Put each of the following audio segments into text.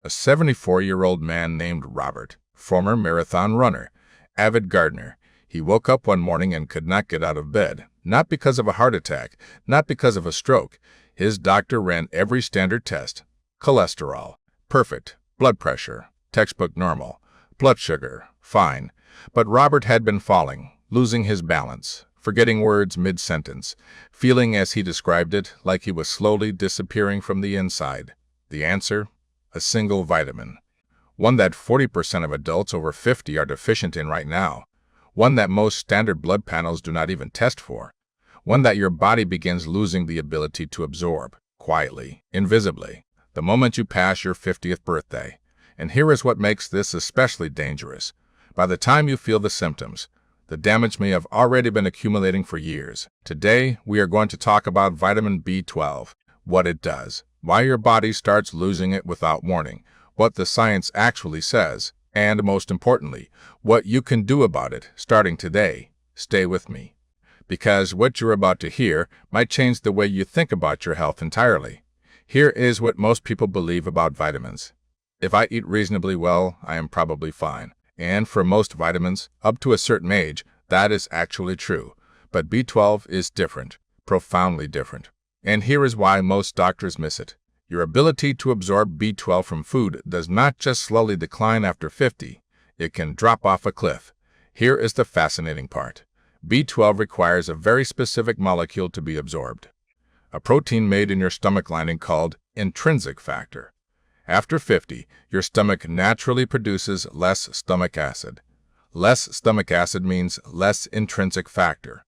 A 74-year-old man named Robert, former marathon runner, avid gardener. He woke up one morning and could not get out of bed, not because of a heart attack, not because of a stroke. His doctor ran every standard test. Cholesterol, perfect. Blood pressure, textbook normal. Blood sugar, fine. But Robert had been falling, losing his balance, forgetting words mid-sentence, feeling, as he described it, like he was slowly disappearing from the inside. The answer? A single vitamin. One that 40% of adults over 50 are deficient in right now. One that most standard blood panels do not even test for. One that your body begins losing the ability to absorb, quietly, invisibly, the moment you pass your 50th birthday. And here is what makes this especially dangerous. By the time you feel the symptoms, the damage may have already been accumulating for years. Today, we are going to talk about vitamin B12, what it does, why your body starts losing it without warning, what the science actually says, and most importantly, what you can do about it starting today. Stay with me, because what you're about to hear might change the way you think about your health entirely. Here is what most people believe about vitamins. If I eat reasonably well, I am probably fine. And for most vitamins, up to a certain age, that is actually true. But B12 is different, profoundly different. And here is why most doctors miss it. Your ability to absorb B12 from food does not just slowly decline after 50. It can drop off a cliff. Here is the fascinating part. B12 requires a very specific molecule to be absorbed. A protein made in your stomach lining called intrinsic factor. After 50, your stomach naturally produces less stomach acid. Less stomach acid means less intrinsic factor.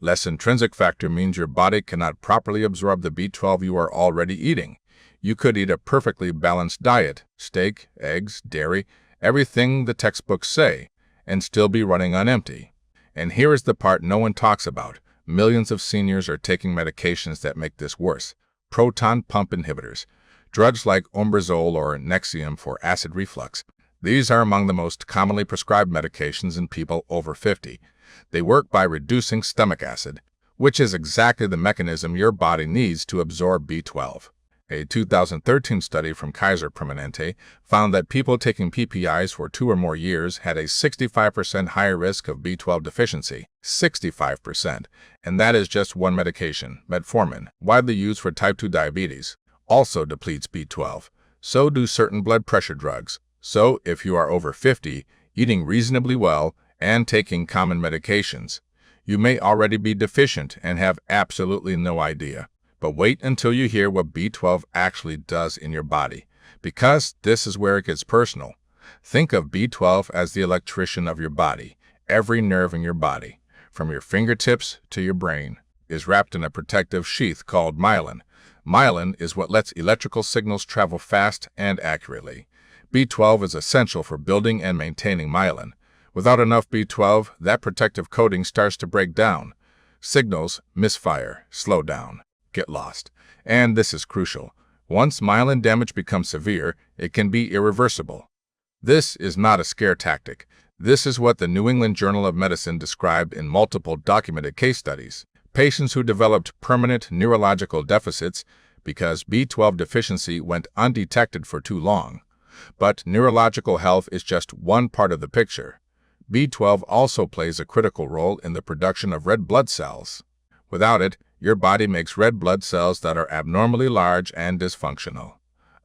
Less intrinsic factor means your body cannot properly absorb the B12 you are already eating. You could eat a perfectly balanced diet, steak, eggs, dairy, everything the textbooks say, and still be running on empty. And here is the part no one talks about. Millions of seniors are taking medications that make this worse. Proton pump inhibitors. Drugs like omeprazole or Nexium for acid reflux. These are among the most commonly prescribed medications in people over 50. They work by reducing stomach acid, which is exactly the mechanism your body needs to absorb B12. A 2013 study from Kaiser Permanente found that people taking PPIs for 2 or more years had a 65% higher risk of B12 deficiency. 65%. And that is just one medication, metformin, widely used for type 2 diabetes. Also depletes B12. So do certain blood pressure drugs. So, if you are over 50, eating reasonably well, and taking common medications, you may already be deficient and have absolutely no idea. But wait until you hear what B12 actually does in your body, because this is where it gets personal. Think of B12 as the electrician of your body. Every nerve in your body, from your fingertips to your brain, is wrapped in a protective sheath called myelin. Myelin is what lets electrical signals travel fast and accurately. B12 is essential for building and maintaining myelin. Without enough B12, that protective coating starts to break down. Signals misfire, slow down, get lost. And this is crucial. Once myelin damage becomes severe, it can be irreversible. This is not a scare tactic. This is what the New England Journal of Medicine described in multiple documented case studies. Patients who developed permanent neurological deficits because B12 deficiency went undetected for too long. But neurological health is just one part of the picture. B12 also plays a critical role in the production of red blood cells. Without it, your body makes red blood cells that are abnormally large and dysfunctional,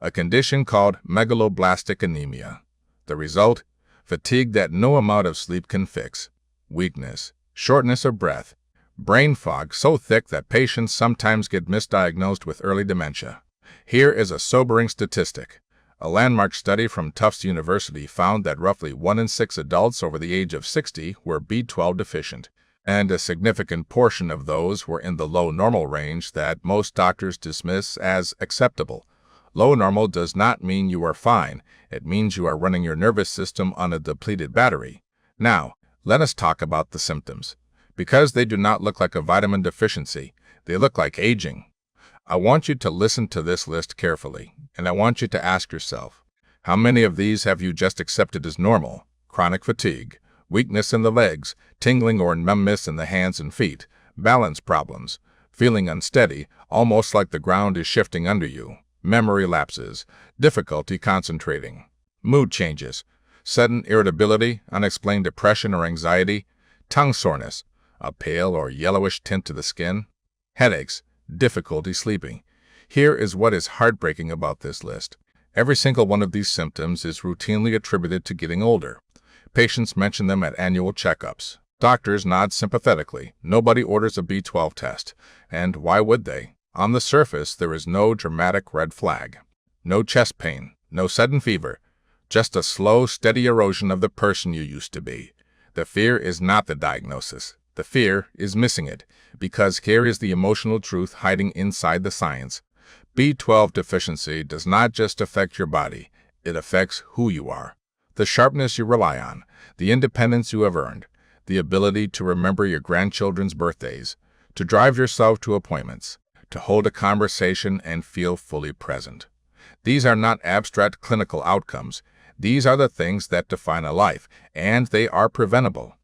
a condition called megaloblastic anemia. The result? Fatigue that no amount of sleep can fix, weakness, shortness of breath, brain fog so thick that patients sometimes get misdiagnosed with early dementia. Here is a sobering statistic. A landmark study from Tufts University found that roughly 1 in 6 adults over the age of 60 were B12 deficient, and a significant portion of those were in the low normal range that most doctors dismiss as acceptable. Low normal does not mean you are fine. It means you are running your nervous system on a depleted battery. Now, let us talk about the symptoms. Because they do not look like a vitamin deficiency, they look like aging. I want you to listen to this list carefully, and I want you to ask yourself, how many of these have you just accepted as normal? Chronic fatigue, weakness in the legs, tingling or numbness in the hands and feet, balance problems, feeling unsteady, almost like the ground is shifting under you. memory lapses, difficulty concentrating, mood changes, sudden irritability, unexplained depression or anxiety, tongue soreness, a pale or yellowish tint to the skin, headaches, difficulty sleeping. Here is what is heartbreaking about this list. Every single one of these symptoms is routinely attributed to getting older. Patients mention them at annual checkups. Doctors nod sympathetically. Nobody orders a B12 test. And why would they? On the surface, there is no dramatic red flag. No chest pain, no sudden fever. Just a slow, steady erosion of the person you used to be. The fear is not the diagnosis. The fear is missing it, because here is the emotional truth hiding inside the science. B12 deficiency does not just affect your body, it affects who you are. The sharpness you rely on, the independence you have earned, the ability to remember your grandchildren's birthdays, to drive yourself to appointments, to hold a conversation and feel fully present. These are not abstract clinical outcomes. These are the things that define a life, and they are preventable.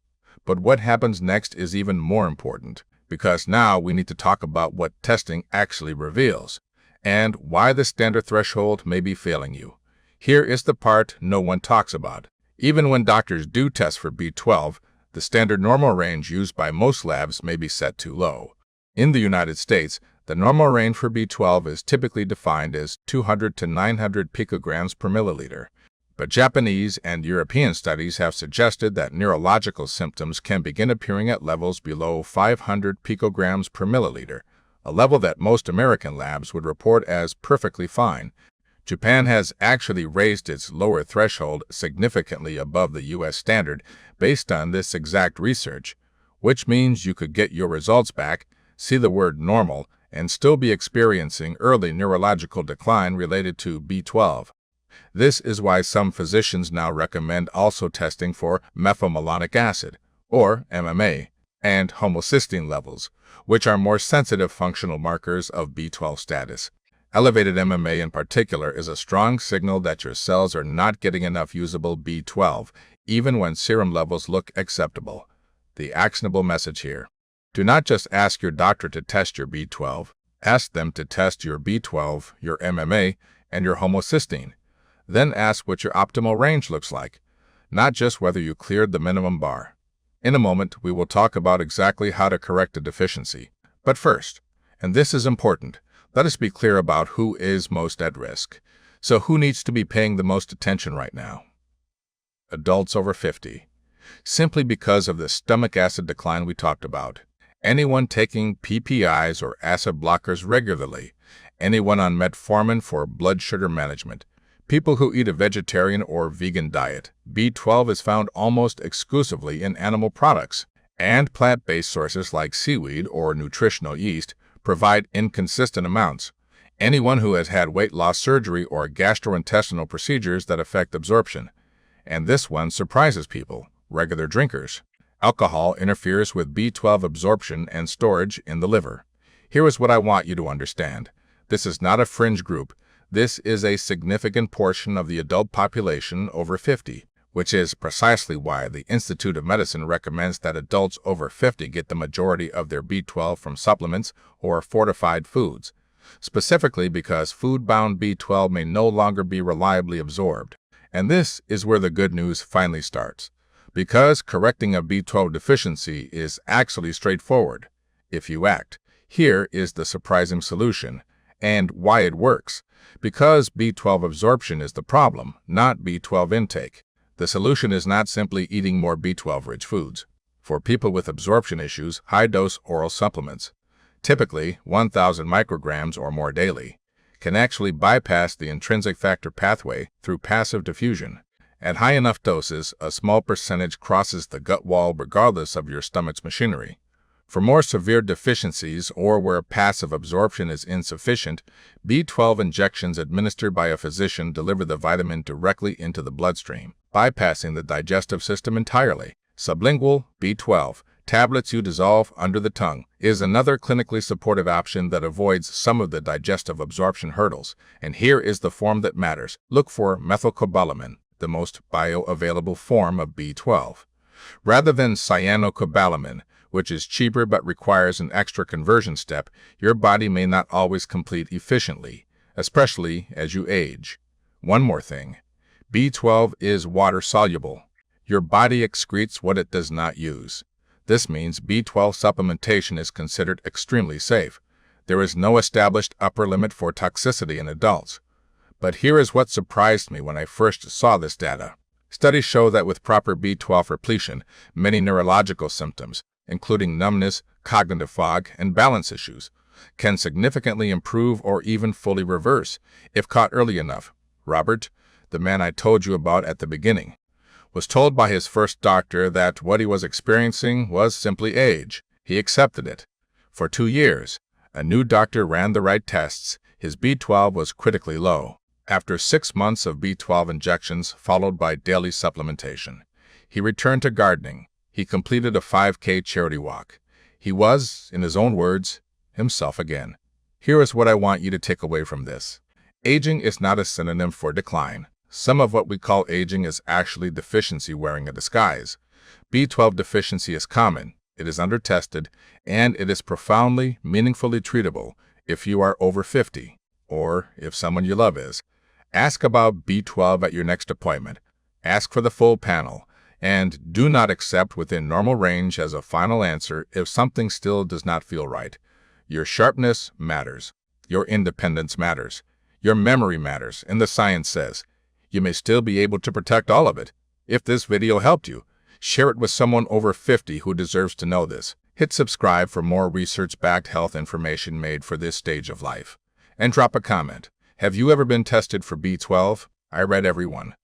But what happens next is even more important, because now we need to talk about what testing actually reveals, and why the standard threshold may be failing you. Here is the part no one talks about. Even when doctors do test for B12, the standard normal range used by most labs may be set too low. In the United States, the normal range for B12 is typically defined as 200 to 900 picograms per milliliter. But Japanese and European studies have suggested that neurological symptoms can begin appearing at levels below 500 picograms per milliliter, a level that most American labs would report as perfectly fine. Japan has actually raised its lower threshold significantly above the U.S. standard based on this exact research, which means you could get your results back, see the word normal, and still be experiencing early neurological decline related to B12. This is why some physicians now recommend also testing for methylmalonic acid, or MMA, and homocysteine levels, which are more sensitive functional markers of B12 status. Elevated MMA in particular is a strong signal that your cells are not getting enough usable B12, even when serum levels look acceptable. The actionable message here: do not just ask your doctor to test your B12, ask them to test your B12, your MMA, and your homocysteine. Then ask what your optimal range looks like, not just whether you cleared the minimum bar. In a moment, we will talk about exactly how to correct a deficiency. But first, and this is important, let us be clear about who is most at risk. So who needs to be paying the most attention right now? Adults over 50. Simply because of the stomach acid decline we talked about. Anyone taking PPIs or acid blockers regularly. Anyone on metformin for blood sugar management. People who eat a vegetarian or vegan diet. B12 is found almost exclusively in animal products, and plant-based sources like seaweed or nutritional yeast provide inconsistent amounts. Anyone who has had weight loss surgery or gastrointestinal procedures that affect absorption. And this one surprises people, regular drinkers. Alcohol interferes with B12 absorption and storage in the liver. Here is what I want you to understand. This is not a fringe group. This is a significant portion of the adult population over 50, which is precisely why the Institute of Medicine recommends that adults over 50 get the majority of their B12 from supplements or fortified foods, specifically because food-bound B12 may no longer be reliably absorbed. And this is where the good news finally starts, because correcting a B12 deficiency is actually straightforward. If you act, here is the surprising solution, and why it works. Because B12 absorption is the problem, not B12 intake. The solution is not simply eating more B12-rich foods. For people with absorption issues, high-dose oral supplements, typically 1,000 micrograms or more daily, can actually bypass the intrinsic factor pathway through passive diffusion. At high enough doses, a small percentage crosses the gut wall regardless of your stomach's machinery. For more severe deficiencies or where passive absorption is insufficient, B12 injections administered by a physician deliver the vitamin directly into the bloodstream, bypassing the digestive system entirely. Sublingual B12, tablets you dissolve under the tongue, is another clinically supportive option that avoids some of the digestive absorption hurdles. And here is the form that matters. Look for methylcobalamin, the most bioavailable form of B12. Rather than cyanocobalamin, which is cheaper but requires an extra conversion step your body may not always complete efficiently. especially as you age. One more thing. B12 is water-soluble. Your body excretes what it does not use. This means B12 supplementation is considered extremely safe. There is no established upper limit for toxicity in adults. But here is what surprised me when I first saw this data. Studies show that with proper B12 repletion, many neurological symptoms, including numbness, cognitive fog, and balance issues, can significantly improve or even fully reverse if caught early enough. Robert, the man I told you about at the beginning, was told by his first doctor that what he was experiencing was simply age. He accepted it. For 2 years, a new doctor ran the right tests. His B12 was critically low. After 6 months of B12 injections followed by daily supplementation, he returned to gardening. He completed a 5K charity walk. He was, in his own words, himself again. Here is what I want you to take away from this. Aging is not a synonym for decline. Some of what we call aging is actually deficiency wearing a disguise. B12 deficiency is common, it is undertested, and it is profoundly, meaningfully treatable if you are over 50, or if someone you love is. Ask about B12 at your next appointment. Ask for the full panel, and do not accept within normal range as a final answer if something still does not feel right. Your sharpness matters. Your independence matters. Your memory matters, and the science says you may still be able to protect all of it. If this video helped you, share it with someone over 50 who deserves to know this. Hit subscribe for more research-backed health information made for this stage of life. And drop a comment. Have you ever been tested for B12? I read every one.